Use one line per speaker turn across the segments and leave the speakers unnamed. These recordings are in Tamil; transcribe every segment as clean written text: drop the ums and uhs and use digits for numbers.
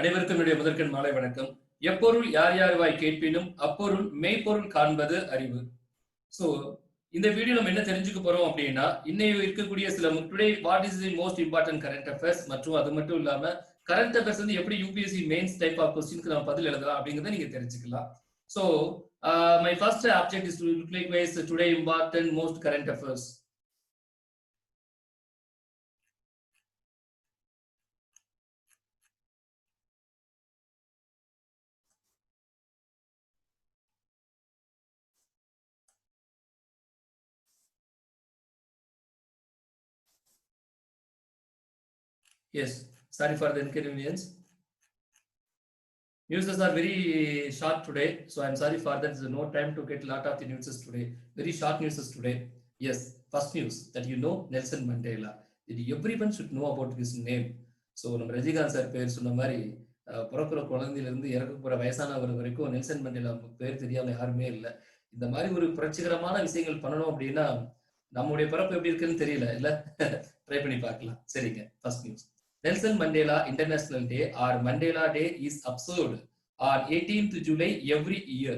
அனைவருக்கும் என்னுடைய முதற்கண் மாலை வணக்கம். எப்பொருள் யார் யார் வாய் கேட்பினும் அப்பொருள் மெய்ப்பொருள் காண்பது அறிவு. சோ இந்த வீடியோ நம்ம என்ன தெரிஞ்சுக்க போறோம் அப்படின்னா, இன்னைக்கு இருக்கக்கூடிய சில today what is the most important current affairs மற்றும் அது மட்டும் இல்லாம கரண்ட் அஃபேர்ஸ் வந்து எப்படி யூபிஎஸ்சி மெயின்ஸ் டைப் ஆஃப் கொஸ்டினுக்கு நம்ம பதில் எழுதலாம் அப்படிங்கறத நீங்க தெரிஞ்சுக்கலாம். So my first object is to look like wise today important most current affairs. Yes, sorry for the inconvenience. News are very short today, so I'm sorry for that. There's no time to get a lot of the news today. Very short news today. Yes, first news that you know Nelson Mandela. That everyone should know about his name. So நம்ம ரஜினிகாந்த் சார் பேர் சொன்ன மாதிரி பிறக்கிற குழந்தையில இருந்து இறக்க போற வயசானவர் வரைக்கும் நெல்சன் மண்டேலா பேர் தெரியாம யாருமே இல்லை. இந்த மாதிரி ஒரு புரட்சிகரமான விஷயங்கள் பண்ணணும் அப்படின்னா நம்முடைய பிறப்பு எப்படி இருக்குன்னு தெரியல இல்ல. ட்ரை பண்ணி பார்க்கலாம். சரிங்க, first news. Nelson Mandela International Day or Mandela Day is observed on 18th July every year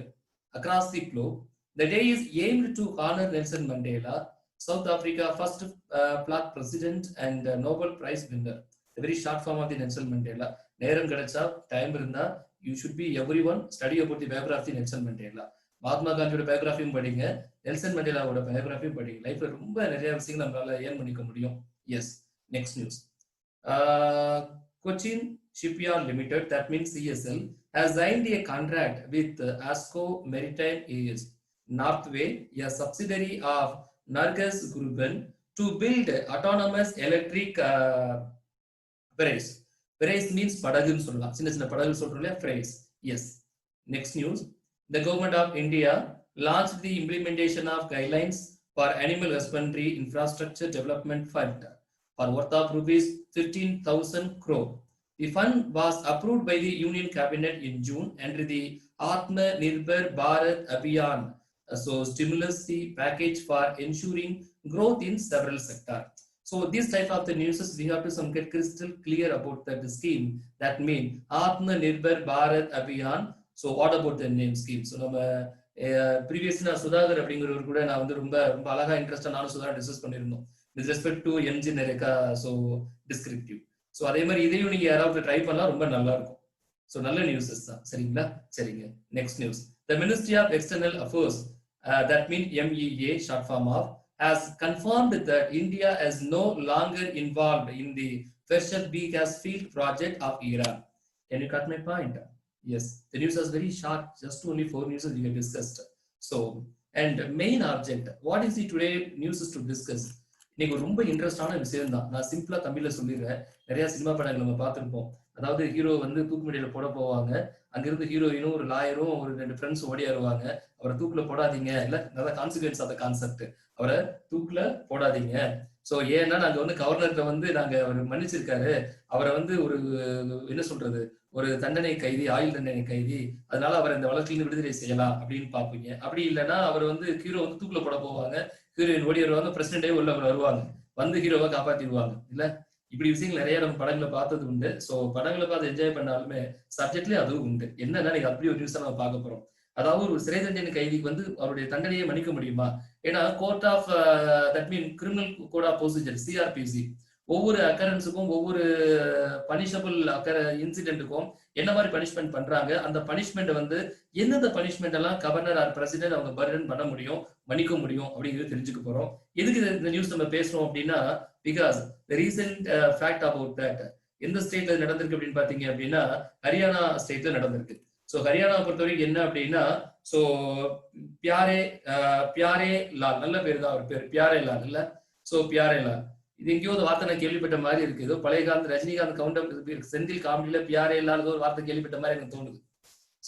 across the globe. The day is aimed to honor Nelson Mandela, South Africa first black president and Nobel Prize winner. A very short form of the Nelson Mandela. நேரம் கிடைச்சா டைம் இருந்தா you should be everyone study about the biography of Nelson Mandela. Mahatma காந்தியோட பயோகிராஃபியும் படிங்க, நெல்சன் மண்டேலாவோட பயோகிராஃபியும் படிங்க. லைஃப்ல ரொம்ப நிறைய விஷயங்கள் நம்மளால ஏர்ன் பண்ணிக்க முடியும். Yes, next news. Cochin Shipyard Limited, that means CSL, has signed a contract with ASCO Maritime AS Northway, a subsidiary of Nargas Gruppen, to build autonomous electric ferries. Ferries means padagun solla. Sinna padagal solrilla ferries. Yes. Next news. The government of India launched the implementation of guidelines for animal husbandry infrastructure development fund for worth of rupees 15,000 crore. The fund was approved by the Union Cabinet in June under the Atma Nirbhar Bharat Abhiyan, so stimulus the package for ensuring growth in several sectors. So this type of the news we have to get crystal clear about that scheme. That means Atma Nirbhar Bharat Abhiyan. So what about the name scheme? So நம்ம ப்ரீவியஸ்லி நான் சுதாகர் அப்படிங்கிறவர் கூட நான் வந்து ரொம்ப ரொம்ப அழகா இன்ட்ரெஸ்டா நானும் சுதாகர் டிஸ்கஸ் பண்ணியிருந்தோம் with respect to MG Nereka, so descriptive. So அதே மாதிரி இதையும் நீங்க யாராவது ட்ரை பண்ணலாம், ரொம்ப நல்லா இருக்கும். ஸோ நல்ல நியூஸஸ் தான். சரிங்களா? சரிங்க, next news. The Ministry of External Affairs, that means MEA short form of, has confirmed that India is no longer involved in the Fershad B gas field project of Iran. Can you cut my point? Yes, the news was very short, just only 4 news we have discussed. So, and main object, what is the today news to discuss? இன்னைக்கு ரொம்ப இன்ட்ரெஸ்டான விஷயம் தான். நான் சிம்பிளா தமிழ்ல சொல்லிடுறேன். நிறைய சினிமா படங்கள் நம்ம பார்த்திருப்போம். அதாவது ஹீரோ வந்து தூக்கு மேடையில போட போவாங்க, அங்கிருந்து ஹீரோயினும் ஒரு லாயரும் ஒரு 2 ஃப்ரெண்ட்ஸ் ஓடியாருவாங்க. அவரை தூக்குல போடாதீங்க, இல்ல அதான் கான்சிக்வன்ஸ் ஆஃப் த கான்செப்ட், அவரை தூக்குல போடாதீங்க. சோ ஏன்னா நாங்க வந்து கவர்னர்கிட்ட வந்து நாங்க அவர் மன்னிச்சிருக்காரு, அவரை வந்து ஒரு என்ன சொல்றது, ஒரு தண்டனை கைதி, ஆயுள் தண்டனை கைதி, அதனால அவர் இந்த வழக்கிலிருந்து விடுதலை செய்யலாம் அப்படின்னு பாப்பீங்க. அப்படி இல்லைன்னா அவர் வந்து ஹீரோ வந்து தூக்குல போட போவாங்க, ஹீரோயின் ஓடி வருவாங்க, பிரசிடென்டே உள்ள வருவாங்க, வந்து ஹீரோவை காப்பாத்திடுவாங்க. இல்ல இப்படி விஷயங்கள் நிறைய நம்ம படங்களை பார்த்தது உண்டு. சோ படங்களை பார்த்து என்ஜாய் பண்ணாலுமே சப்ஜெக்ட்லயே அதுவும் உண்டு. என்னன்னா நீங்க அப்படி ஒரு நியூஸ் நம்ம பார்க்க போறோம். அதாவது ஒரு சிறை தண்டனை கைதிக்கு வந்து அவருடைய தண்டனையை மன்னிக்க முடியுமா? ஏன்னா court of that mean criminal code of procedure CRPC ஒவ்வொரு அக்கரன்ஸுக்கும் ஒவ்வொரு பனிஷபிள் இன்சிடென்ட்டுக்கும் என்ன மாதிரி பனிஷ்மெண்ட் பண்றாங்க, அந்த பனிஷ்மெண்ட் வந்து எந்தெந்த பனிஷ்மெண்ட் எல்லாம் கவர்னர் ஆர் பிரசிடென்ட் அவங்க பர்டன் பண்ண முடியும், மன்னிக்க முடியும் அப்படிங்கிறது தெரிஞ்சுக்க போறோம். எதுக்கு இந்த நியூஸ் நம்ம பேசுறோம் அப்படின்னா, because the recent fact about that எந்த ஸ்டேட்ல நடந்திருக்கு அப்படின்னு பாத்தீங்க அப்படின்னா ஹரியானா ஸ்டேட்ல நடந்திருக்கு. சோ ஹரியானா பொறுத்தவரைக்கும் என்ன அப்படின்னா, சோ பியாரே லால், நல்ல பேர் தான் அவர் பேர், பியாரே லால் இல்ல. சோ பியாரே லால் இது எங்கேயோ ஒரு வார்த்தை நான் கேள்விப்பட்ட மாதிரி இருக்கு. ஏதோ பழைய காலத்து ரஜினிகாந்த் கவுண்டர் செந்தில் காமெடியில பியாரே இல்லாத ஒரு வார்த்தை கேள்விப்பட்ட மாதிரி எனக்கு தோணுது.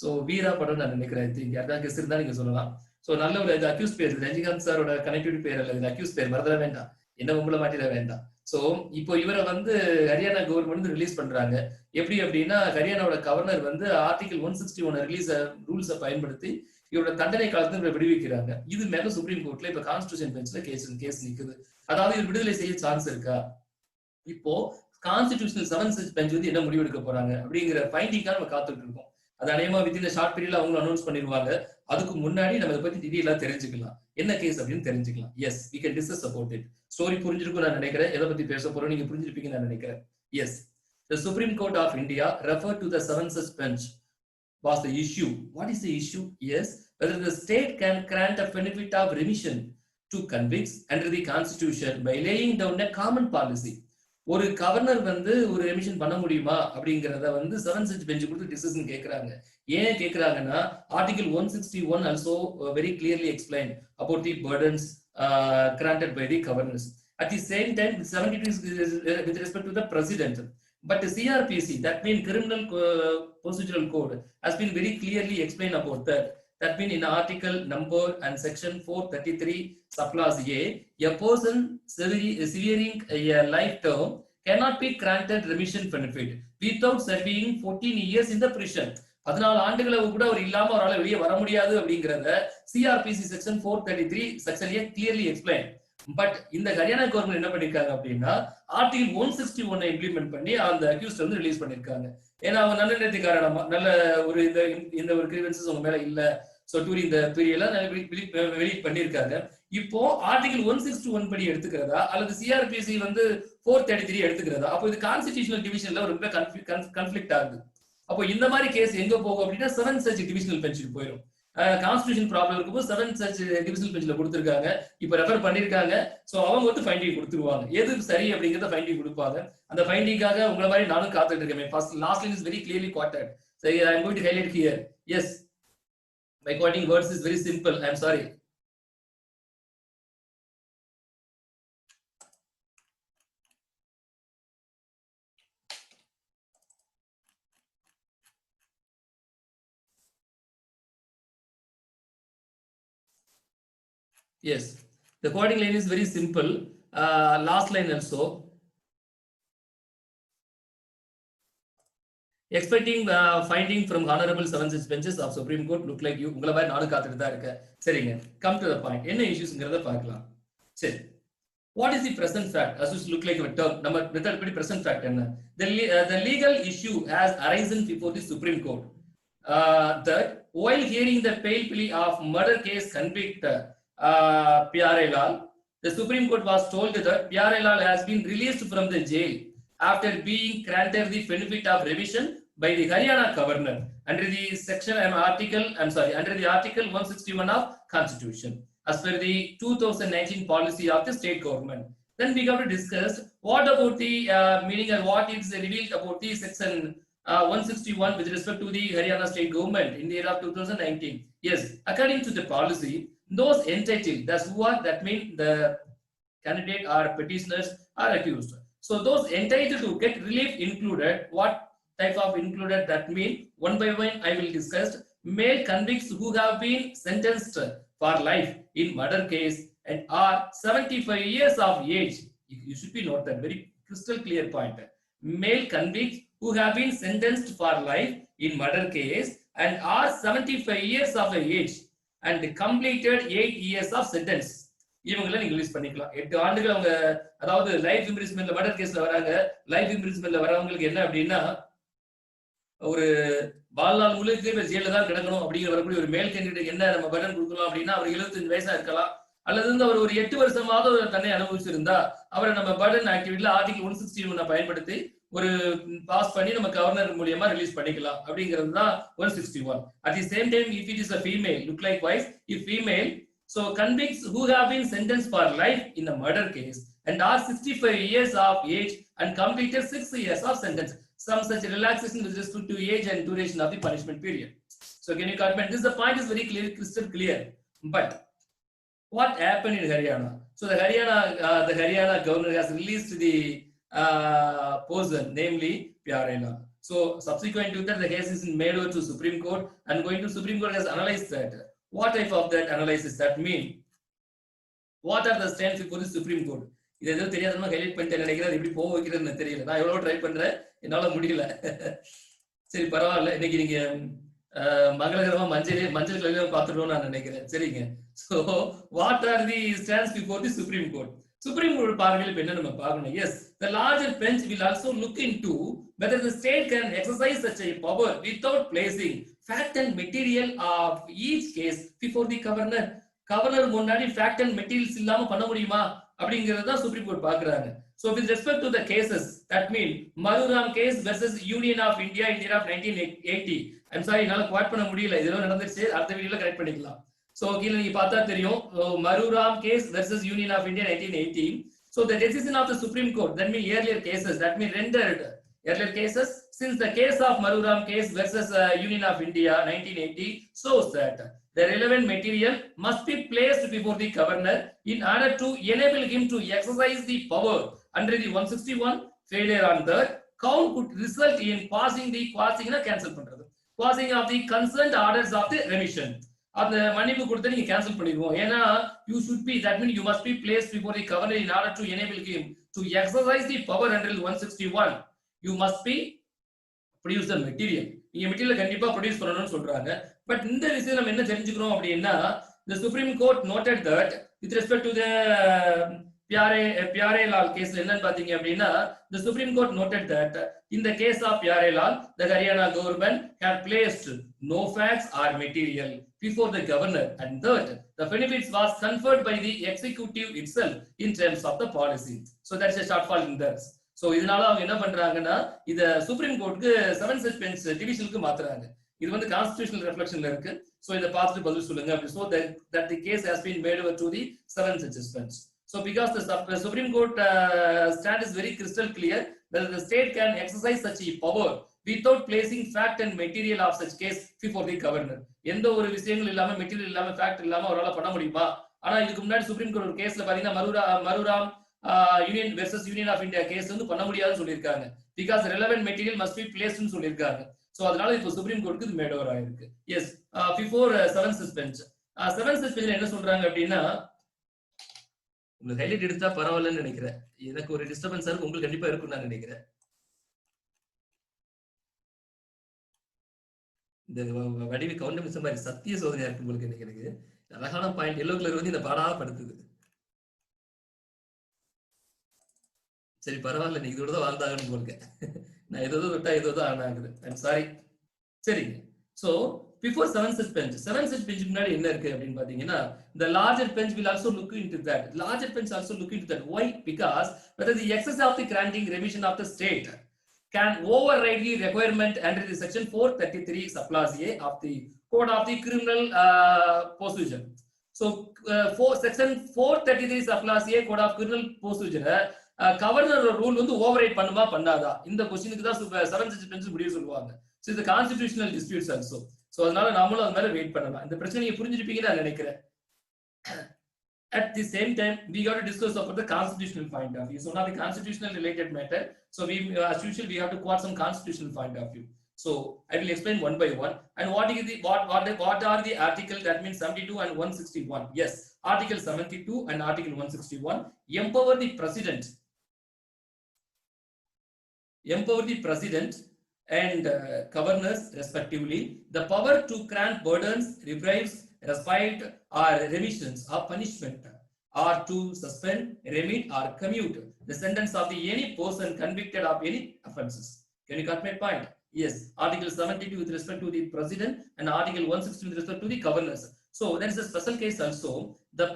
சோ வீரா படம் நான் நினைக்கிறேன். யாருதான் கெஸ் இருந்தா நீங்க சொல்லலாம். சோ நல்ல ஒரு இது அக்யூஸ் பேர், ரஜினிகாந்த் சாரோட கனெக்டிவிட்டி பேர் அல்ல, இது அக்யூஸ் பேர், மறந்துட வேண்டாம், என்ன உங்களை மாட்டிட வேண்டாம். சோ இப்போ இவரை வந்து ஹரியானா கவர்மெண்ட் ரிலீஸ் பண்றாங்க. எப்படி அப்படின்னா ஹரியானாவோட கவர்னர் வந்து ஆர்டிகல் 161 ரிலீஸ் ரூல்ஸை பயன்படுத்தி இவரோட தண்டனை காலத்தை இவரை விடுவிக்கிறாங்க. இது மேல சுப்ரீம் கோர்ட்ல இப்ப கான்ஸ்டிடியூஷன் பெஞ்ச்ல கேஸ் நிக்குது. அதாவது இவர் விடுதலை செய்ய சான்ஸ் இருக்கா? இப்போ கான்ஸ்டிடியூஷனல் 7 ஜட்ஜ் பெஞ்ச் வந்து என்ன முடிவு எடுக்க போறாங்க அப்படிங்கிற ஃபைண்டிங்காக நம்ம காத்துட்டு இருக்கோம். அது அநேகமா வித்தின் ஷார்ட் பீரியட்ல அவங்க அனௌன்ஸ் பண்ணிடுவாங்க. அதுக்கு முன்னாடி நம்ம இதை பத்தி டீடைலா தெரிஞ்சுக்கலாம், என்ன கேஸ் அப்படின்னு தெரிஞ்சுக்கலாம். Yes, we can discuss about it. Story புரிஞ்சிருக்கும் நான் நினைக்கிறேன். எதை பத்தி பேச போறோம் நீங்க புரிஞ்சிருப்பீங்க நான் நினைக்கிறேன். Yes, the Supreme Court of India referred to the 7 judge bench was the issue. What is the issue? Yes, whether the state can grant a benefit of remission to convicts under the constitution by laying down a common policy. ஒரு கவர்னர் வந்து ஒரு ரெமிஷன் பண்ண முடியுமா அப்படிங்கறத வந்து 7 ஜட்ஜ் பெஞ்ச் கொடுத்து டிசிஷன் கேட்கறாங்க. ஏன் கேட்கறாங்கன்னா article 161 also very clearly explained about the burdens granted by the governors. At the same time 72 is with respect to the president. But the CRPC, that means Criminal Procedural Code, has been very clearly explained about that. That means in article number and section 433 subclause A, a person severing a life term cannot be granted remission benefit without serving 14 years in the prison. 14 ஆண்டுகளை கூட அவர் இல்லாம அவரால் வெளியே வர முடியாது அப்படிங்கறத CRPC section 433 section A clearly explained. But இந்த ஹரியானா கவர்மெண்ட் என்ன பண்ணிருக்காங்க அப்படின்னா ஆர்டிகல் 161 இம்ப்ளிமெண்ட் பண்ணி அந்த அக்யூஸ்ட் வந்து ரிலீஸ் பண்ணிருக்காங்க. ஏன்னா அவங்க நல்ல நேரத்தை காரணமா நல்ல ஒரு இந்த ஒரு கிரீவன்சஸ் அவங்க மேல இல்ல, சோ டூரிங் இந்த பீரியட்ல வெளியே பண்ணிருக்காங்க. இப்போ ஆர்டிகல் 161 படி எடுத்துக்கிறதா அல்லது CRPC வந்து 433 எடுத்துக்கிறதா? அப்போ இது கான்ஸ்டிடியூஷனல் டிவிஷன்ல ரொம்ப கன்ஃபிளிக்ட் ஆகுது. அப்போ இந்த மாதிரி கேஸ் எங்க போகும் அப்படின்னா 7 ஜட்ஜ் டிவிஷனல் பெஞ்சுக்கு போயிடும். கான்ஸ்டிடியூஷன் ப்ராப்ளம் இருக்கும்போது 7 ஜட்ஜ் டிவிஷனல் பெஞ்ச்ல கொடுத்திருக்காங்க, இப்ப ரெஃபர் பண்ணிருக்காங்க. சோ அவங்க வந்து ஃபைண்டிங் கொடுத்துருவாங்க, எது சரி அப்படிங்கறத ஃபைண்டிங் கொடுப்பாங்க. அந்த ஃபைண்டிங்காக உங்களை மாதிரி நானும் காத்துட்டு இருக்கேன். First last line is very clearly quoted. So I am going to highlight here. Yes, my quoting words is very simple. I am sorry. Yes, the quoting line is very simple. Last line also. Expecting finding from honorable 7 judge benches of Supreme Court look like you. உங்களை மாதிரி நானும் காத்துட்டு தான் இருக்கேன். சரிங்க, come to the point. என்ன இஷ்யூஸ்ங்கறத பார்க்கலாம். சரி, what is the present fact? As you look like a term, நம்ம மெத்தட் படி present fact என்ன? The legal issue has arisen before the Supreme Court that while hearing the bail plea of murder case convict Pyare Lal, the Supreme Court was told that Pyare Lal has been released from the jail after being granted the benefit of remission by the Haryana governor under the article 161 of Constitution as per the 2019 policy of the state government. Then we have to discuss what about the meaning and what is revealed about the section 161 with respect to the Haryana state government in the year of 2019. Yes, according to the policy, those entitled, that means the candidate or petitioners are accused. So those entitled to get relief included, what type of included, that means one by one I will discuss. Male convicts who have been sentenced for life in murder case and are 75 years of age. You should be note that very crystal clear point. Male convicts who have been sentenced for life in murder case and are 75 years of age and completed 8 years of sentence. இவங்களை நீங்க ரிலீஸ் பண்ணிக்கலாம். 8 ஆண்டுகள் அவங்க, அதாவது லைஃப் இம்ப்ரிசன்மென்ட்ல மர்டர் கேஸ்ல வராங்க. லைஃப் இம்ப்ரிசன்மென்ட்ல வரவங்களுக்கு என்ன அப்படின்னா ஒரு வாழ்நாள் முழுக்க ஜெயில தான் கிடக்கணும் அப்படிங்கிற வரக்கூடிய ஒரு மேல் கேண்டிடேட் என்ன நம்ம பட்டன் கொடுக்கலாம் அப்படின்னா அவர் 75 வயசா இருக்கலாம், அல்லது வந்து அவர் ஒரு 8 வருஷமாவது தன்னை அனுபவிச்சிருந்தா அவரை நம்ம பர்டன் ஆக்டிவிட்டில ஆர்டிகல் 161 பயன்படுத்தி ஒரு பாஸ் பண்ணி நம்ம கவர்னர் மூலமா ரிலீஸ் பண்ணிக்கலாம் அப்படிங்கிறது தான் 161. At the same time, if it is a female, look likewise, if female, so convicts who have been sentenced for life in a murder case and are 65 years of age and completed 6 years of sentence, some such relaxation with respect to age and duration of the punishment period. So can you comment? This the point is very clear, crystal clear. But what happened in Haryana? So the Haryana governor has released the person, namely Pyare Lal. So subsequent to that, the case is made over to Supreme Court, and going to Supreme Court has analyzed that. What type of that analysis? That mean, what are the stands before the Supreme Court? இது எதுவும் தெரியாதமா ஹைலைட் பண்ணிட்டு நினைக்கிறேன், எப்படி போக வைக்கிறதுன்னு தெரியல. நான் எவ்வளவு ட்ரை பண்றேன், என்னால முடியல. சரி பரவாயில்ல, இன்னைக்கு நீங்க மங்களகரமா மஞ்சள் கலர்ல பார்த்துட்டோம்னு நான் நினைக்கிறேன். சரிங்க. So what are the stands before the Supreme Court? Supreme Court பார்வையில் இப்ப என்ன நம்ம பார்க்கணும்? Yes, the larger bench will also look into whether the state can exercise such a power without placing fact and material of each case before the governor. Governor முன்னாடி ஃபேக்ட் அண்ட் மெட்டீரியல்ஸ் இல்லாம பண்ண முடியுமா அப்படிங்கறத தான் சுப்ரீம் கோர்ட் பாக்குறாங்க. So with respect to the cases, that mean Maruram case versus Union of India in the year of 1980. I'm sorry, என்னால குவாட் பண்ண முடியல. இதெல்லாம் நடந்துருச்சு, அடுத்த வீடியோல கரெக்ட் பண்ணிக்கலாம். So கீழ நீங்க பார்த்தா தெரியும், Maruram case versus Union of India 1980. So the decision of the Supreme Court, that mean earlier cases, that mean rendered earlier cases, since the case of Maruram case versus Union of India 1980 shows that the relevant material must be placed before the governor in order to enable him to exercise the power under the 161. Failure on that count could result in passing cancel பண்றது, passing of the concerned orders of the remission. அந்த மன்னிப்பு கொடுத்து நீங்க கேன்சல் பண்ணிடுவோம். ஏன்னா you should be, that means you must be placed before the governor in order to enable him to exercise the power under 161. You must be produce the material. நீங்க மெட்டீரியல் கண்டிப்பா ப்ரொடியூஸ் பண்ணணும்னு சொல்றாங்க. பட் இந்த விஷயம் நம்ம என்ன தெரிஞ்சுக்கிறோம் அப்படின்னா, the Supreme Court noted that with respect to the Pyare Lal case என்னன்னு பாத்தீங்க அப்படின்னா, the Supreme Court noted that in the case of Pyare Lal, the Haryana government had placed no facts or material before the governor, and that the benefits was conferred by the executive itself in terms of the policy. So that's a shortfall in that. So இதனால அவங்க என்ன பண்றாங்கன்னா, இத சுப்ரீம் கோர்ட்டுக்கு 7th பெஞ்ச் டிவிஷனுக்கு மாத்துறாங்க. இது வந்து கான்ஸ்டிடியூஷனல் ரெஃப்ளெக்ஷன்ல இருக்கு. சோ இத பார்த்துட்டு பதில் சொல்லுங்க அப்படி. So that the case has been made over to the 7th bench. So because the Supreme Court stand is very crystal clear that the state can exercise such a power without placing fact and material of such case before the governor. எந்த ஒரு விஷயங்கள் இல்லாம மெட்டீரியல் இல்லாம ஃபேக்ட் இல்லாம அவரால பண்ண முடியுமா? ஆனா இதுக்கு முன்னாடி சுப்ரீம் கோர்ட் ஒரு கேஸ்ல பாத்தீங்கன்னா Maru Ram union versus union of India case வந்து பண்ண முடியாதுன்னு சொல்லியிருக்காங்க. Because relevant material must be பிளேஸ்ட்னு சொல்லியிருக்காங்க. சோ அதனால இப்போ சுப்ரீம் கோர்ட்டுக்கு இது மேட் ஓவர் ஆயிருக்கு. Yes, before 7th bench. 7th பெஞ்ச்ல என்ன சொல்றாங்க அப்படின்னா, உங்களுக்கு ஹைலைட் எடுத்தா பரவாயில்லன்னு நினைக்கிறேன். எனக்கு ஒரு டிஸ்டர்பன்ஸா இருக்கு, உங்களுக்கு கண்டிப்பா இருக்கும்னு நான் நினைக்கிறேன். இந்த வடிவு கவுண்டர் மிஸ் மாதிரி சத்திய சோதனையா இருக்கு உங்களுக்கு. எனக்கு அழகான பாயிண்ட் எல்லோ கலர் வந்து இந்த பாடா படுத்துது. சரி பரவாயில்ல, நீங்க இதோட தான் வாழ்ந்தாகணும் போலுங்க. நான் ஏதோ விட்டா ஏதோ ஆன் ஆகுது. I'm sorry. சரிங்க. சோ பிஃபோர் 7th bench முன்னாடி என்ன இருக்கு அப்படின்னு பாத்தீங்கன்னா, the larger bench will also look into that. Larger bench also look into that. Why? Because whether the excess of the granting remission of the state can override the requirement under the section 433 subclause A of the Code of the Criminal Procedure. So section 433 subclause A Code of Criminal Procedure governor rule வந்து ஓவர்ரைட் பண்ணுமா பண்ணாதா, இந்த क्वेश्चनக்கு தான் 7th பெஞ்ச் முடிவு சொல்லுவாங்க. சோ இது கான்ஸ்டிடியூஷனல் டிஸ்பியூட்ஸ் ஆல்சோ. சோ அதனால நாமளும் அது மேல வெயிட் பண்ணலாம். இந்த பிரச்சனையை புரிஞ்சிருப்பீங்கன்னு நான் நினைக்கிறேன். At the same time, we got to discuss about the constitutional point of view. So now the constitutional related matter. So we, as usual, we have to quote some constitutional point of view. So I will explain one by one. And what is the what are the article, that means 72 and 161. Yes, Article 72 and Article 161 empower the president and governors respectively the power to grant burdens, reprieve, respite or remissions or punishment, or to suspend, remit or commute the sentence of any person convicted of any offences. Can you got my point? Yes, Article 72 with respect to the president and Article 160 with respect to the governors. So there is a special case also. The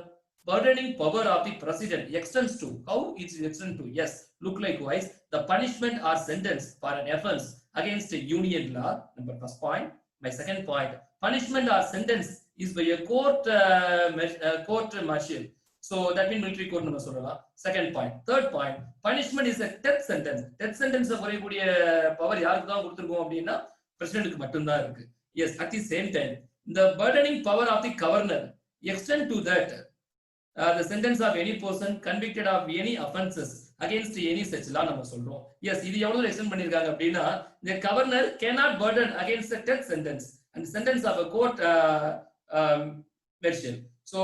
burdening power of the president extends to, how it extends to? Yes, look likewise, the punishment or sentence for an offense against a union law. Number first point. My second point, punishment or sentence is by a court martial. So that means military court நம்ம சொல்லலாம். Second point. Third point, punishment is a death sentence. Death sentence குறையக்கூடிய பவர் யாருக்கு தான் கொடுத்திருக்கோம் அப்படின்னா பிரசிடென்ட்க்கு மட்டும் தான் இருக்கு. Yes, at the same time, the burdening power of the governor extend to that the sentence of any person convicted of any offenses against any such law நம்ம சொல்றோம். Yes, இது எவ்வளவு எக்ஸ்டெண்ட் பண்ணிருக்காங்க அப்படின்னா, the governor cannot burden against a death sentence and sentence of a court martial. So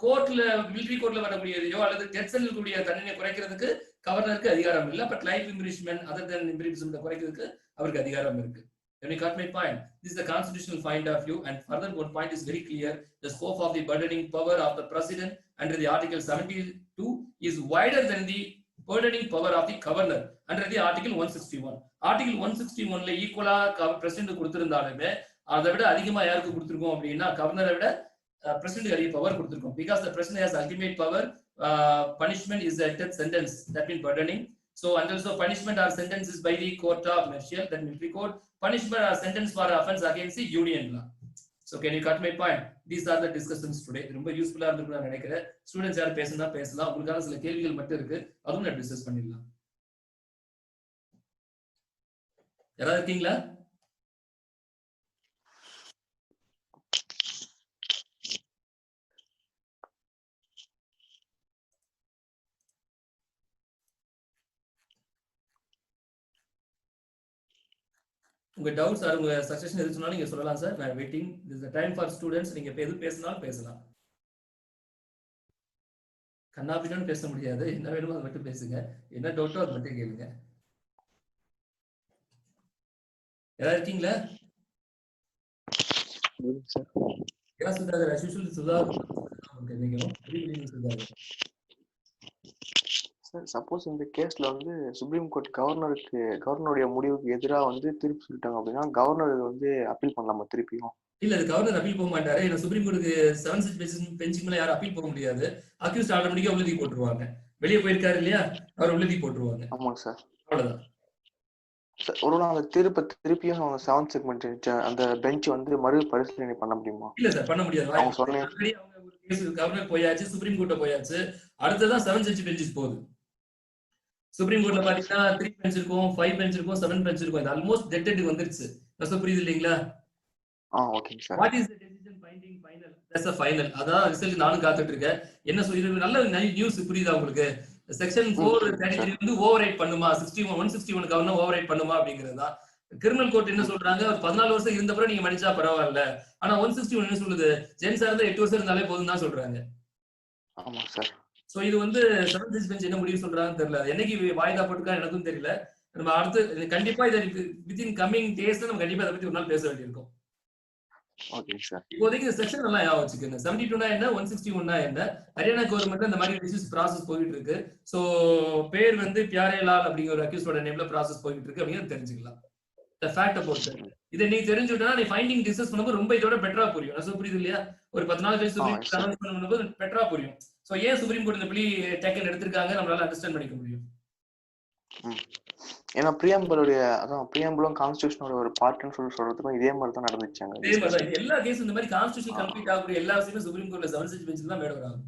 கோர்ட்ல மிலிட்டரி கோர்ட்ல வரக்கூடியதையோ அல்லது டெத் சென்டென்ஸ் கூடிய தண்டனை குறைக்கிறதுக்கு கவர்னருக்கு அதிகாரம் இல்லை. பட் லைஃப் இம்ப்ரிசன்மென்ட் அதர் தென் இம்ப்ரிசன்மென்ட் குறைக்கிறதுக்கு அவருக்கு அதிகாரம் இருக்கு. Have you got my point? This is the constitutional point of view, and further one point is very clear. The scope of the burdening power of the president under the Article 72 is wider than the burdening power of the governor under the Article 161. Article 161ல ஈக்குவலா பிரசிடென்ட் கொடுத்திருந்தாலுமே அதை விட அதிகமா யாருக்கு கொடுத்திருக்கோம் அப்படின்னா கவர்னரை விட பிரசிடென்ட் அதிக பவர் கொடுத்திருக்கோம். Because the president has ultimate power, punishment is a death sentence, that means burdening. So, and also punishment or sentence is by the court of martial, that military court. Punishment or sentence for offense against the union law. So, can you cut my point? These are the discussions today. ரொம்ப யூஸ்ஃபுல்லா இருக்குன்னு நான் நினைக்கிறேன். ஸ்டூடெண்ட்ஸ் யாரும் பேசினா பேசலாம். உங்களுக்கான சில கேள்விகள் மட்டும் இருக்கு, அதுவும் நான் டிஸ்கஸ் பண்ணிடலாம். யாராவது இருக்கீங்களா? உங்க டவுட்ஸ் ஆர் உங்க சஜஷன் எது சொன்னாலும் நீங்க சொல்லலாம் சார். நான் waiting. This is the time for students. நீங்க எது பேசினாலும் பேசலாம். கண்ணாபின்னு பேச முடியாது. என்ன வேணுமோ அதை மட்டும் பேசுங்க. என்ன டவுட்டோ அதை மட்டும் கேளுங்க. யாரா இருக்கீங்களா? சார் சுதாகர் அஸ்யூஷுவல் சுதாகர் நினைக்கிறோம்.
சார் சப்போஸ் இந்த கேஸ்ல வந்து சுப்ரீம் கோர்ட் கவர்னருடைய முடிவுக்கு எதிராக வந்து திருப்பி சொல்லிட்டாங்க அப்படின்னா கவர்னர் வந்து அப்பீல் பண்ணலாமா திருப்பியும்?
இல்ல, அது கவர்னர் அப்பீல் போக மாட்டாரு. ஏன்னா சுப்ரீம் கோர்ட்டுக்கு 7 ஜட்ஜ் பெஞ்சுக்கு மேல யாரும் அப்பீல் போக முடியாது. அக்யூஸ்ட் ஆட்டோமேட்டிக்கா உள்ளதி போட்டுருவாங்க. வெளியே போயிருக்காரு இல்லையா, அவர் உள்ளதி போட்டுருவாங்க.
ஆமாங்க சார்.
அவ்வளவுதான்.
ஒருவேளை அந்த திருப்பியும் 7th செக்மெண்ட் அந்த பெஞ்ச் வந்து மறு பரிசீலனை பண்ண முடியுமா?
இல்ல சார், பண்ண முடியாது. அவங்க சொன்னேன் கவர்னர் போயாச்சு, சுப்ரீம் கோர்ட்ட போயாச்சு, அடுத்ததான் 7 ஜட்ஜ் பெஞ்சஸ் போகுது. சுப்ரீம் கோர்ட்ல பாத்தீங்கன்னா 3 பெஞ்ச் இருக்கும், 5 பெஞ்ச் இருக்கும், 7 பெஞ்ச் இருக்கும். இது ஆல்மோஸ்ட் டெட்டட் வந்துருச்சு. நான் புரியுது இல்லீங்களா?
ஓகேங்க sir.
What is the decision finding final? That's the final. அதான் ரிசல்ட் நானும் காத்துட்டு இருக்கேன். என்ன சொல்றது, நல்ல நியூஸ் புரியுதா உங்களுக்கு? செக்ஷன் 433 வந்து ஓவர்ரைட் பண்ணுமா, 161 கவர்னர் ஓவர்ரைட் பண்ணுமா அப்படிங்கறதுதான். கிரிமினல் கோர்ட் என்ன சொல்றாங்க, ஒரு 14 வருஷம் இருந்த பிறகு நீங்க மன்னிச்சா பரவாயில்ல. ஆனா 161 என்ன சொல்லுது, ஜென்ஸா இருந்தா 8 வருஷம் இருந்தாலே போதும் தான் சொல்றாங்க.
ஆமா சார்.
சோ இது வந்து 7th ஜட்ஜ் பெஞ்ச் என்ன முடிவு சொல்றாங்கன்னு தெரியல. என்னைக்கு வாய்தா போட்டுருக்கா எனக்கும் தெரியல. நம்ம அடுத்து கண்டிப்பா இதை வித்தின் கம்மிங் டேஸ்ல நம்ம கண்டிப்பா அதை பத்தி ஒரு நாள் பேச வேண்டியிருக்கும்.
Okay sir.
இப்போதைக்கு இந்த செக்ஷன் எல்லாம் ஞாபகம் வச்சுக்கோங்க. 72 என்ன, 161 என்ன, ஹரியானா கவர்மெண்ட்ல இந்த மாதிரி டிஸ்யூஸ் ப்ராசஸ் போயிட்டு இருக்கு. சோ பேர் வந்து பியாரே லால் அப்படிங்கிற ஒரு அக்யூஸ்டோட நேம்ல ப்ராசஸ் போயிட்டு இருக்கு அப்படிங்கிறது தெரிஞ்சுக்கலாம். the fact about that. இதை நீ தெரிஞ்சுட்டா நீ ஃபைண்டிங் டிஸ்கஸ் பண்ணும்போது ரொம்ப இதோட பெட்டரா புரியும். நான் புரியுது இல்லையா? ஒரு 14 பேஜ் சுப்ரீம் கோர்ட் அனௌன்ஸ் பண்ணும்போது பெட்டரா புரியும். சோ ஏன் சுப்ரீம் கோர்ட் இந்த பிளி டேக்கன் எடுத்துருக்காங்க நம்மளால அண்டர்ஸ்டாண்ட் பண்ணிக்க முடியும்.
ஏன்னா பிரியாம்பிளும் கான்ஸ்டிடியூஷனோட ஒரு பார்ட்னு சொல்றதுக்கும் இதே மாதிரி தான் நடந்துச்சாங்க.
இதே மாதிரி தான் எல்லா கேஸும் இந்த மாதிரி கான்ஸ்டிடியூஷன் கம்ப்ளீட் ஆகக்கூடிய எல்லா விஷயமும் சுப்ரீம் கோர்ட்ல 7 ஜட்ஜ் பெஞ்ச்ல தான் மேட் வராங்க.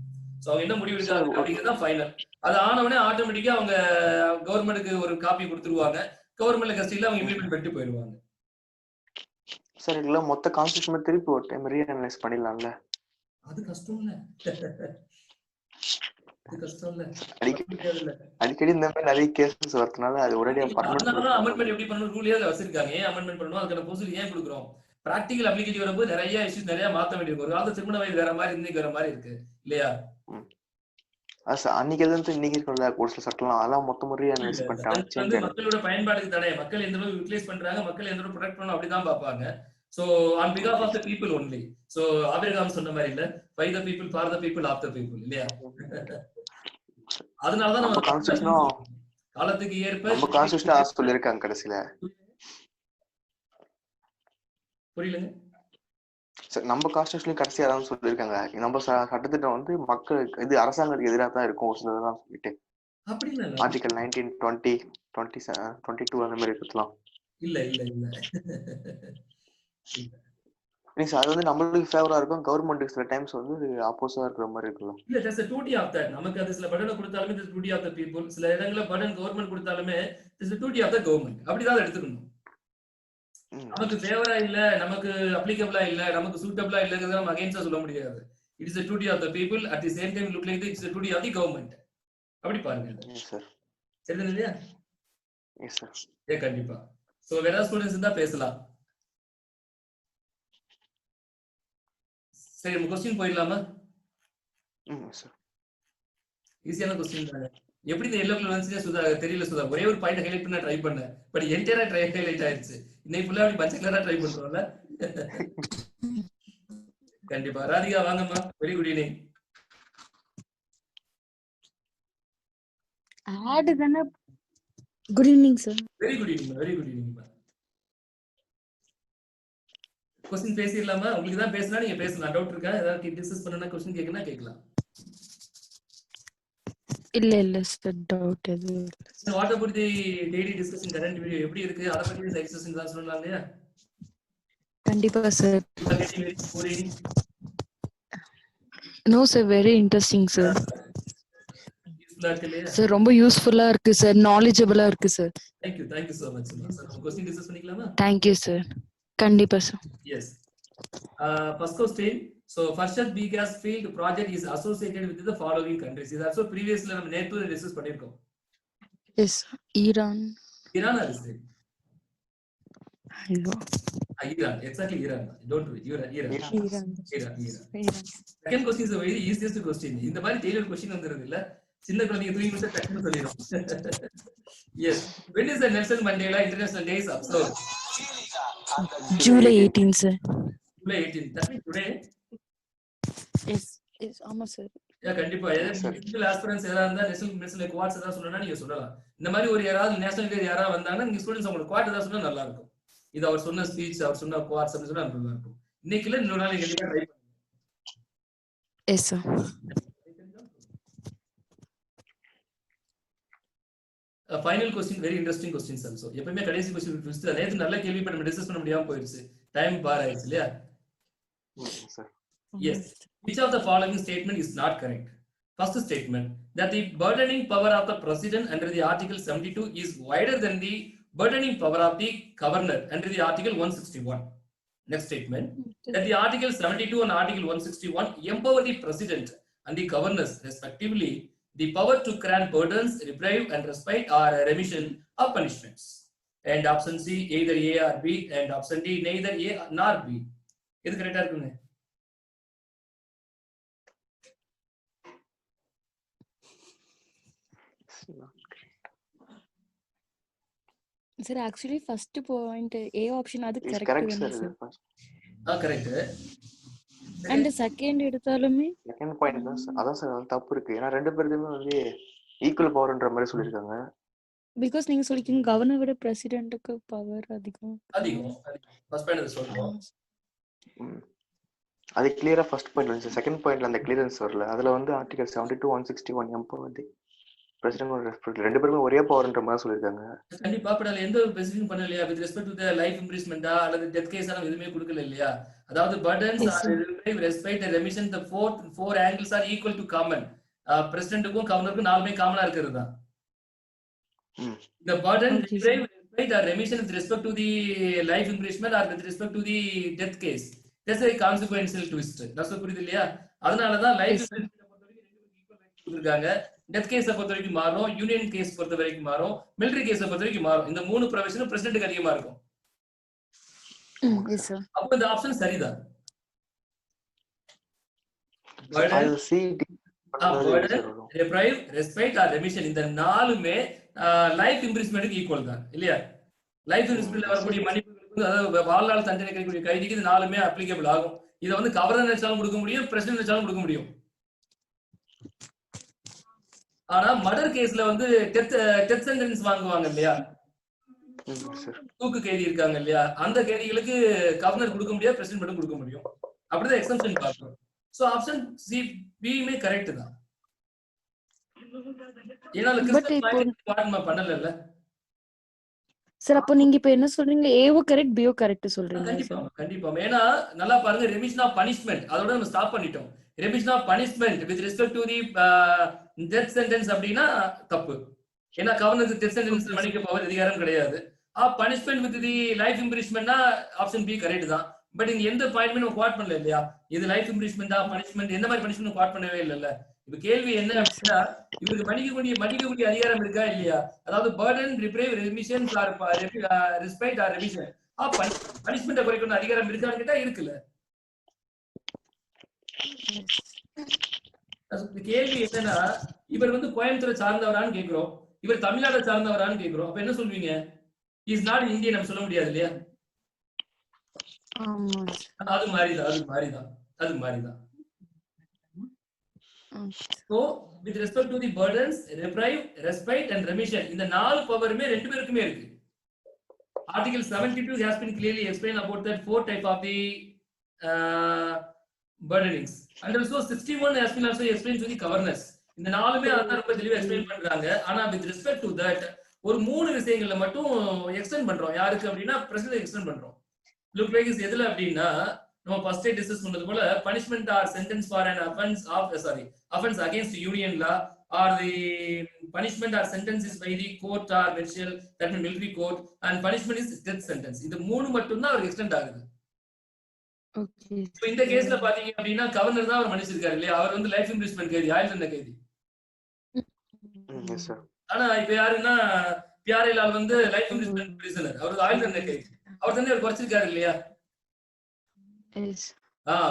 சோ அவங்க என்ன முடிவு எடுக்காங்க அப்படிங்கிறது தான் ஃபைனல். அது ஆனவனே ஆட்டோமேட்டிக்கா அவங்க கவர்மெண்ட்டுக்கு ஒரு காப்பி கொடுத்துருவாங்க. கவர்மெண்ட்ல கஸ்டடியில அவங்க இம்ப்ளிமெண்ட் பண்ணிட்டு போயிடுவாங்க.
சார் இல்ல மொத்த கான்ஸ்டிடியூஷன் திருப்பி ஒரு டைம் ரீஅனலைஸ் பண்ணிடலாம்ல? அது கஷ்டம் இல்ல. அடிக்கடி இந்த மாதிரி நிறைய கேசஸ் வரதுனால அது ஒரேடியா அமெண்ட்மென்ட் எப்படி பண்ணனும் ரூலியா வச்சிருக்காங்க. ஏன் அமெண்ட்மென்ட் பண்ணனும், அதுக்கான ப்ரொசீஜர் ஏன் கொடுக்குறோம்? பிராக்டிகல் அப்ளிகேட்டிவ் வரும்போது நிறைய இஷ்யூஸ் நிறைய மாத்த வேண்டியிருக்கும். ஒரு காலத்துல திருமண வயது வேற மாதிரி இன்னைக்கு வேற மாதிரி இருக்கு இல்லையா? அன்னைக்கு எதுவும் இன்னைக்கு இருக்கல ஒரு சில சட்டம்லாம் அதெல்லாம் மொத்தமா ரீஅனலைஸ் பண்ணிட்டாங்க. மக்களோட பயன்பாடுக்கு தானே, மக்கள் எந்த அளவுக்கு யூட்டிலைஸ் பண்றாங்க, மக்கள் எந்த அளவுக்கு ப்ரொடெக்ட் பண்ணணும் அப்படிதான் பார்ப்பாங்க. So on behalf of the people only. So Abraham சொன்ன மாதிரி இல்ல, by the people, for the people, of the people இல்லையா? அதனால தான் நம்ம கான்ஸ்டிடியூஷன் காலத்துக்கு ஏற்ப நம்ம கான்ஸ்டிடியூஷன் சொல்லிருக்காங்க கடைசில. புரியலங்க சார்? நம்ம கான்ஸ்டிடியூஷன்ல கடைசியா தான் சொல்லிருக்காங்க நம்ம சட்டத்திட்டம் வந்து மக்களுக்கு இது அரசாங்கத்துக்கு எதிராக தான் இருக்கும் ஒரு சிலதெல்லாம் சொல்லிட்டு. அப்படி இல்ல ஆர்டிகல் 19, 20, 22 அந்த மாதிரி இருக்கலாம். இல்ல இல்ல இல்ல அது வந்து நம்மளுக்கு ஃபேவரா இருக்கும், கவர்மெண்ட்டுக்கு சில டைம்ஸ் வந்து ஆப்போசிட்டா இருக்கிற மாதிரி இருக்கலாம். இல்ல that's a duty of that. நமக்கு அது சில பர்டன் கொடுத்தாலுமே this duty of the people, சில இடங்கள்ல பர்டன் கவர்மெண்ட் கொடுத்தாலுமே this is duty of the government. அப்படி தான் எடுத்துக்கணும். நமக்கு ஃபேவரா இல்ல, நமக்கு அப்ளிகபிளா இல்ல, நமக்கு சூட்டபிளா இல்லங்கறத நம்ம அகைன்ஸ்டா சொல்ல முடியாது. It is a duty of the people, at the same time look like it is a duty of the government. அப்படி பாருங்க. Yes sir. சரிதானே இல்லையா? Yes sir. கண்டிப்பா. சோ வேற ஸ்டூடண்ட்ஸ் இருந்தா பேசலாம். சரி, நம்ம क्वेश्चन போயிடலாமா? சார் ஈஸியான क्वेश्चन தானே.
எப்படி இந்த எல்லோ கலர் வந்துச்சு சுதா தெரியல சுதா. ஒரே ஒரு பாயிண்ட் ஹைலைட் பண்ண ட்ரை பண்ணேன், பட் என்டையரா ஹைலைட் ஆயிடுச்சு. இன்னைக்கு ஃபுல்லா அப்படி பச்சை கலரா ட்ரை பண்றோம்ல. கண்டிப்பா. ராதிகா வாங்கம்மா, வெரி குட் ஈவினிங்.
ஆட் தான. Good evening sir.
Very good evening, very good evening. Question பேசிரலாமா? உங்களுக்கு தான் பேசலாம், நீங்க பேசலாம். டவுட் இருக்கா? ஏதாவது டிஸ்கஸ் பண்ணனும், क्वेश्चन கேக்கணும்னா கேக்கலாம்.
இல்ல சார், டவுட் எதுவும் இல்ல.
What about the daily discussion current video எப்படி இருக்கு? அத பத்தி இந்த எக்ஸசைஸ் தான் சொல்லலாம் இல்லையா?
கண்டிப்பா sir. No sir, very interesting sir. Sir ரொம்ப யூஸ்ஃபுல்லா இருக்கு சார், நாலேஜபிளா இருக்கு sir.
Thank you so much. Sir question discuss பண்ணிக்கலாமா?
Thank you sir. கண்டிப்பா sir.
Yes. First question. So Farshad B gas field project is associated with the following countries. இது also previously நம்ம நேத்து டிஸ்கஸ் பண்ணிருக்கோம்.
Yes, Iran.
Iran or Israel?
Hello.
Iran, exactly Iran. Don't worry, Iran. Second question is the very easiest question. இந்த மாதிரி டெய்லர் क्वेश्चन வந்திருது இல்ல, சின்ன குழந்தைங்க தூங்கி விட்டு டக்குனு சொல்லிரும். Yes. When is the Nelson Mandela International Day observed?
July 18 sir.
July 18. That means today.
Yes, ஆமா சார்.
கண்டிப்பா. நேஷனல் ஆஸ்பிரன்ஸ் யாரா இருந்தா நேஷனல் குவாட்ஸ் ஏதாவது சொல்லணும்னா நீங்க சொல்லலாம். இந்த மாதிரி ஒரு யாராவது நேஷனல் டே யாரா வந்தாங்கன்னா நீங்க ஸ்டூடெண்ட்ஸ் உங்களுக்கு குவாட் ஏதாவது சொன்னா நல்லா இருக்கும். இது அவர் சொன்ன ஸ்பீச், அவர் சொன்ன குவாட்ஸ் அப்படி சொன்னா நல்லா இருக்கும். இன்னைக்கு இல்ல இன்னொரு நாளைக்கு கண்டிப்பா ட்ரை பண்ணுங்க.
Yes sir.
Final question, very interesting questions also. எப்பவுமே கடைசி क्वेश्चन ட்விஸ்ட். நேத்து நல்ல கேள்வி பண்ண டிஸ்கஸ் பண்ண முடியாம போயிடுச்சு, டைம் பார் ஆயிடுச்சு இல்லையா? Yes. Which of the following statement is not correct? First statement, that the burdening power of the president under the article 72 is wider than the burdening power of the governor under the article 161. Next statement, that the article 72 and article 161 empower the president and the governors respectively the power to grant burdens, reprieve and respite or remission of punishments. And option C, either A or B, and option D, neither A nor B. இது கரெக்டா இருக்குங்க?
Sir actually first point A option அது கரெக்ட் தானே சார்?
கரெக்ட்.
அண்ட் செகண்ட் எடுத்தாலுமே
செகண்ட் பாயிண்ட் தான் சார். அதான் சார் தப்பு இருக்கு. ஏன்னா ரெண்டு பேருமே வந்து ஈக்குவல் பவர்ன்ற மாதிரி சொல்லிருக்காங்க.
பிகாஸ் நீங்க சொல்லிருக்கீங்க கவர்னர் விட பிரசிடென்ட்க்கு பவர் அதிகம்.
ஃபர்ஸ்ட் பாயிண்ட் சொல்றோம்.
அது கிளியரா ஃபர்ஸ்ட் பாயிண்ட் வந்து செகண்ட் பாயிண்ட்ல அந்த கிளியரன்ஸ் வரல. அதுல வந்து ஆர்டிகல் 72 161 எம்பவர் தி பிரசிடென்ட் ரெஸ்பெக்ட் ரெண்டு பேருமே ஒரே பவர்ன்ற மாதிரி சொல்லிருக்காங்க.
கண்டிப்பா. அப்ப அதுல எந்த ஒரு ஸ்பெசிஃபிக் பண்ணலையா with respect to the life இம்ப்ரிஸ்மென்ட்டா அல்லது டெத் கேஸா எதுவுமே கொடுக்கல இல்லையா? அதாவது burdens are reprieve, respite and remission, the four angles are equal to common. பிரசிடென்ட்க்கும் கவர்னருக்கும் நாலுமே காமனா இருக்குது தான். The burden, reprieve, respite or remission with respect to the life imprisonment or with respect to the death case, that's a consequential twist. that's புரியுது இல்லையா? அதனால தான் லைஃப் இம்ப்ரிஸ்மென்ட் பொறுத்த வரைக்கும் ரெண்டு பேருக்கு ஈக்குவல் ரைட்ஸ் கொடுத்திருக்காங்க. டெத் கேஸை பொறுத்த வரைக்கும் மாறும், யூனியன் கேஸ் பொறுத்த வரைக்கும் மாறும், மிலிட்டரி கேஸை பொறுத்த வரைக்கும் மாறும். இந்த மூணு ப்ரொவிஷனும் பிரசிடென்ட்க்கு அதிகமா இருக்கும். அப்போ இந்த ஆப்ஷன் சரிதான். reprieve, respite or remission இந்த நாலுமே லைஃப் இம்ப்ரிஸ்மென்ட்க்கு ஈக்குவல் தான் இல்லையா? லைஃப் இம்ப்ரிஸ்மென்ட்ல வரக்கூடிய மன்னிப்புகளுக்கு, அதாவது வாழ்நாள் தண்டனை கிடைக்கக்கூடிய கைதிக்கு இது நாலுமே அப்ளிகபிள் ஆகும். இதை வந்து கவர்னர் நினைச்சாலும் கொடுக்க முடியும், பிரசிடென்ட் நினைச்சாலும் கொடுக்க முடியும். ஆனா மர்டர் கேஸ்ல வந்து டெத் சென்டென்ஸ் வாங்குவாங்க இல்லையா, தூக்கு கைதி இருக்காங்க இல்லையா, அந்த கைதிகளுக்கு கவர்னர் கொடுக்க முடியாது, பிரசிடென்ட் மட்டும் கொடுக்க முடியும். அப்படிதான் எக்ஸம்ஷன் பார்க்கிறோம். சோ ஆப்ஷன் சி பியுமே கரெக்ட் தான். ஏன்னா கிறிஸ்டியன் பண்ணல
சார். அப்போ நீங்க இப்ப என்ன சொல்றீங்க? ஏவோ கரெக்ட், பியோ கரெக்ட் சொல்றீங்க?
கண்டிப்பா கண்டிப்பா. ஏன்னா நல்லா பாருங்க, ரெமிஷன் ஆஃப் பனிஷ்மென்ட் அதோட நம்ம ஸ்டாப் பண்ணிட்டோம். Remission of punishment with respect to the death sentence அப்படின்னா தப்பு. ஏன்னா கவர்னருக்கு டெத் சென்டென்ஸ் மன்னிக்க பவர் அதிகாரம் கிடையாது. பனிஷ்மென்ட் வித் தி லைஃப் இம்ப்ரிஸ்மென்ட்னா ஆப்ஷன் பி கரெக்ட் தான். பட் இங்க எந்த பாயிண்ட்மே நம்ம குவாட் பண்ணல இல்லையா? இது லைஃப் இம்ப்ரிஸ்மென்ட்டா பனிஷ்மென்ட் எந்த மாதிரி பனிஷ்மென்ட் குவாட் பண்ணவே இல்லல்ல. இப்ப கேள்வி என்ன அப்படின்னா, இவருக்கு மன்னிக்கக்கூடிய அதிகாரம் இருக்கா இல்லையா? அதாவது burden, reprieve, remission or respite or remission. Punishment குறைக்கணும் அதிகாரம் இருக்கான்னு கேட்டா இருக்குல்ல. கேள்வி என்னன்னா, இவர் வந்து கோயம்புத்தூரை சார்ந்தவரான்னு கேக்குறோம், இவர் தமிழ்நாட்டை சார்ந்தவரான்னு கேக்குறோம். அப்ப என்ன சொல்வீங்க? இஸ் நாட் இந்தியன் நம்ம சொல்ல முடியாது இல்லையா? அது மாதிரிதான். So with respect to the burdens, reprieve, respite and remission, இந்த 4 பவருமே ரெண்டு பேருக்குமே இருக்கு. Article 72 has been clearly explained about that 4 type of the burdenings. And also 61 has been also explained to the governors. இந்த நாலுமே அதான் ரொம்ப தெளிவா எக்ஸ்பிளைன் பண்றாங்க. ஆனா with respect to that ஒரு 3 விஷயங்கள்ல மட்டும் எக்ஸ்டெண்ட் பண்றோம். யாருக்கு அப்படின்னா பிரசிடென்ட் எக்ஸ்டெண்ட் பண்றோம். லுக் லைக் இஸ் எதுல அப்படின்னா நம்ம ஃபர்ஸ்டே டிஸ்கஸ் பண்ணது போல punishment or sentence for an offense against union law or the punishment or sentence is by the court or martial, that means military court, and punishment is death sentence. இது மூணு மட்டும் தான் அவர் எக்ஸ்டெண்ட் ஆகுது. ஓகே. இப்போ இந்த கேஸ்ல பாத்தீங்க அப்படின்னா கவர்னர் தான் அவர் மன்னிச்சிருக்காரு இல்லையா? அவர் வந்து லைஃப் இம்ப்ரிஸ்மென்ட் கைதி, ஆயுள் தண்டனை கைதி. Yes sir. ஆனா இப்ப யாருன்னா பியாரேலால் வந்து லைஃப் இம்ப்ரிஸ்மென்ட் பிரிசனர், அவர் ஆயுள் தண்டனை கைதி. அவர் தண்டனை குறைச்சிருக்காரு இல்லையா? S.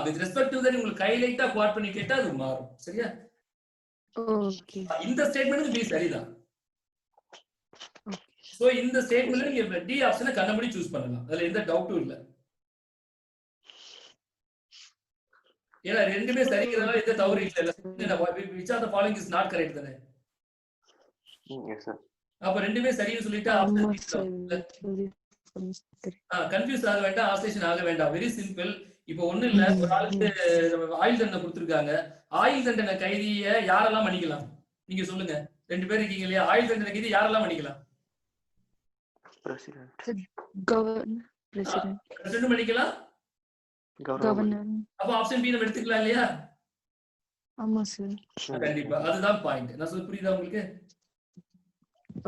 with respect to that உங்களுக்கு ஹைலைட்டா குவாட் பண்ணி கேட்டா அது மாறும். சரியா? ஓகே. இந்த ஸ்டேட்மென்ட் பி சரிதான். ஓகே. சோ இந்த ஸ்டேட்மென்ட்ல நீங்க டி ஆப்ஷனை கண்டபடி சூஸ் பண்ணலாம். அதுல எந்த டவுட்டும் இல்ல. ஏன்னா ரெண்டுமே சரிங்கிறதால எந்த தவறு இல்ல. which of the following is not correct தானே? Yes sir. அப்ப ரெண்டுமே சரின்னு சொல்லிட்டா கன்ஃபியூஸ் ஆக வேண்டாம், ஆஸ்லேஷன் ஆக வேண்டாம். Very simple. இப்போ ஒண்ணு இல்ல, ஒரு ஆளுக்கு ஆயுள் தண்டனை கொடுத்திருக்காங்க. ஆயுள் தண்டனை கைதியை யாரெல்லாம் மன்னிக்கலாம் நீங்க சொல்லுங்க. 2 பேர் இருக்கீங்க இல்லையா? ஆயுள் தண்டனை கைதி யாரெல்லாம் மன்னிக்கலாம்? பிரசிடென்ட் மன்னிக்கலாம், கவர்னர். அப்ப ஆப்ஷன் பி நம்ம எடுத்துக்கலாம் இல்லையா? ஆமா சார். கண்டிப்பா அதுதான் பாயிண்ட். நான் சொல்ல புரியுதா உங்களுக்கு?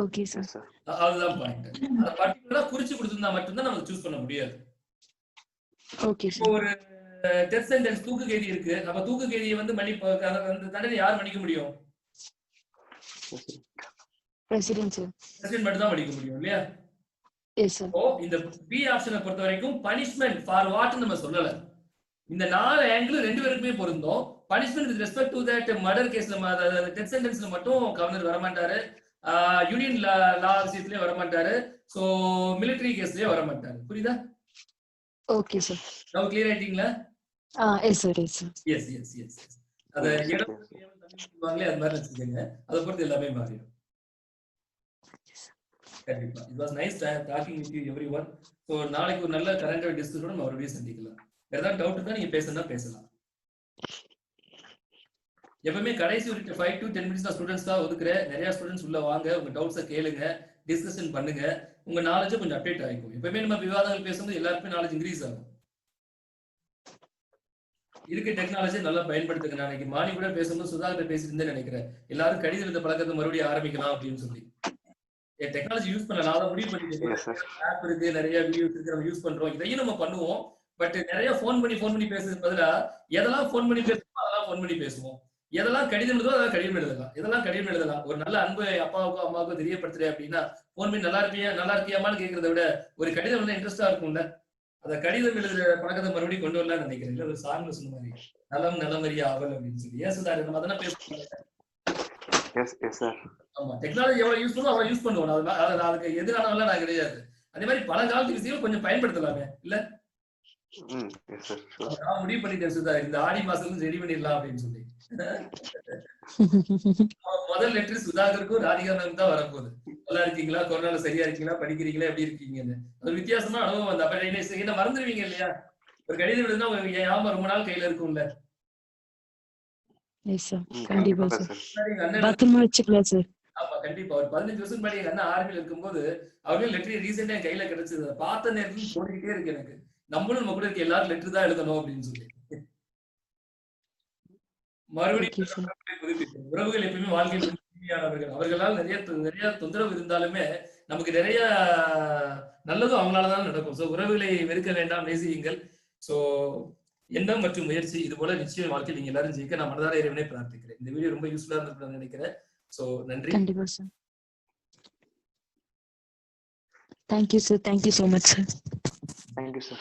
Okay sir. அதுதான் பாயிண்ட். அத பர்టిక్యులரா குறிச்சு கொடுத்திருந்தா மட்டும் தான் நம்ம சூஸ் பண்ண முடியாது. Okay sir. ஒரு டெத் சென்டென்ஸ் தூக்கு கைதி இருக்கு. அப்ப தூக்கு கைதியை வந்து அந்த தண்டனை யார் மன்னிக்க முடியும்? President sir. பிரசிடென்ட் மட்டும் தான் மன்னிக்க முடியும் இல்லையா? Yes sir. ஓ இந்த பி ஆப்ஷனை பொறுத்த வரைக்கும் பனிஷ்மென்ட் ஃபார் வாட் நம்ம சொல்லல. இந்த 4 ஆங்கிள் ரெண்டு பேருக்குமே பொருந்தும். Punishment with respect to that murder கேஸ்ல டெத் சென்டென்ஸ்ல மட்டும் கவர்னர் வர மாட்டாரு. யூனியன் லா விஷயத்திலே வர மாட்டாரு. சோ மிலிட்டரி கேஸ்லயே வர மாட்டாரு. புரியுதா? Okay sir. நவ கிளியர் ஆயிட்டீங்களா? Yes sir. எஸ். அத இடம் வாங்களே அது மாதிரி வச்சுக்கங்க. அத பொறுத்து எல்லாமே மாறிடும். கண்டிப்பா. It was nice talking with you everyone. So நாளைக்கு ஒரு நல்ல கரண்ட் டிஸ்கஷனோட நம்ம மறுபடியும் சந்திக்கலாம். ஏதாவது டவுட் இருந்தா நீங்க பேசலாம். எப்பவுமே கடைசி ஒரு 5 to 10 minutes நான் ஸ்டூடண்ட்ஸ் தான் ஒதுக்குறேன். நிறைய ஸ்டூடண்ட்ஸ் உள்ள வாங்க, உங்க டவுட்ஸை கேளுங்க, டிஸ்கஷன் பண்ணுங்க. உங்க நாலேஜ் கொஞ்சம் அப்டேட் ஆகிக்கும். எப்பவுமே நம்ம விவாதங்கள் பேசும்போது எல்லாருக்குமே நாலேஜ் இன்க்ரீஸ் ஆகும். இருக்க டெக்னாலஜி நல்லா பயன்படுத்துங்க. நான் இன்னைக்கு மார்னிங் கூட பேசும்போது சுதாகர் பேசிட்டு நினைக்கிறேன். எல்லாரும் கடிதம் எழுத பழக்கத்தை மறுபடியும் ஆரம்பிக்கலாம் அப்படின்னு சொல்லி. டெக்னாலஜி யூஸ் பண்ணலாம். நான் முடிவு பண்ணிட்டேன். ஆப் இருக்கு, நிறைய வீடியோஸ் இருக்கு, நம்ம யூஸ் பண்றோம். இதையும் நம்ம பண்ணுவோம். பட் நிறைய ஃபோன் பண்ணி பேசுறதுக்கு பதிலா எதெல்லாம் ஃபோன் பண்ணி பேசுவோம் அதெல்லாம் ஃபோன் பண்ணி பேசுவோம். எதெல்லாம் கடிதம் எழுதோ அதெல்லாம் கடிதம் எழுதலாம். ஒரு நல்ல அன்பு அப்பாவுக்கோ அம்மாவுக்கோ தெரியப்படுத்துறேன் அப்படின்னா ஃபோன் பண்ணி நல்லா இருக்கியாமான்னு கேட்கறத விட ஒரு கடிதம் வந்து இன்ட்ரெஸ்டா இருக்கும்ல. அத கடிதம் எழுதுற பழக்கத்தை மறுபடியும் கொண்டு வரலாம்னு நினைக்கிறேன். இல்ல ஒரு சாங் சொன்ன மாதிரி நலம் நலமறிய ஆவல் அப்படின்னு சொல்லி. ஏன் சுதார் நம்ம அதெல்லாம் பேசுவோம். ஆமா, டெக்னாலஜி எவ்வளவு யூஸ் பண்ணுவோம் அவ்வளவு யூஸ் பண்ணுவோம். அதுக்கு எதிரானவெல்லாம் நான் கிடையாது. அதே மாதிரி பல காலத்து விஷயம் கொஞ்சம் பயன்படுத்தலாமே இல்ல? நான் முடிவு பண்ணிட்டேன் சுதா, இந்த ஆடி மாசம் ரெடி பண்ணிடலாம் அப்படின்னு சொல்லி. முதல் லெட்டர் சுதாகருக்கும் ராதிகாவுக்கும் தான் வரப்போகுது. நல்லா இருக்கீங்களா, கொரோனால சரியா இருக்கீங்களா, படிக்கிறீங்களா, எப்படி இருக்கீங்கன்னு. அது வித்தியாசமா அனுபவம் வந்து அப்ப என்ன மறந்துடுவீங்க இல்லையா? ஒரு கடிதம் எழுதுனா ஞாபகம் ரொம்ப நாள் கையில இருக்கும்ல. ஆமா கண்டிப்பா. ஒரு 15 வருஷம் முன்னாடி எங்க அண்ணன் ஆர்மியில இருக்கும்போது அவர்கள் லெட்டர் ரீசெண்டா என் கையில கிடைச்சது. பார்த்த நேரத்துல தோணிக்கிட்டே இருக்கு எனக்கு, நம்மளும் நம்ம கூட இருக்க எல்லாரும் லெட்டர் தான் எழுதணும் அப்படின்னு சொல்லி. மறுபடியும் உறவுகள் எப்பயுமே வாழ்க்கையில் உண்மையானவர்கள். அவர்களால் நிறைய தொந்தரவு இருந்தாலுமே நமக்கு நிறைய நல்லதும் அவங்களாலதான் நடக்கும். சோ உறவுகளை வெறுக்க வேண்டாம், நேசியுங்கள். சோ எண்ணம் மற்றும் முயற்சி இது போல நிச்சயம் வாழ்க்கையில் நீங்க எல்லாரும் ஜெயிக்க நான் மனதார இறைவனை பிரார்த்திக்கிறேன். இந்த வீடியோ ரொம்ப யூஸ்ஃபுல்லா இருந்திருக்கும்னு நினைக்கிறேன். சோ நன்றி. கண்டிப்பா sir. Thank you sir. Thank you so much sir. Thank you sir.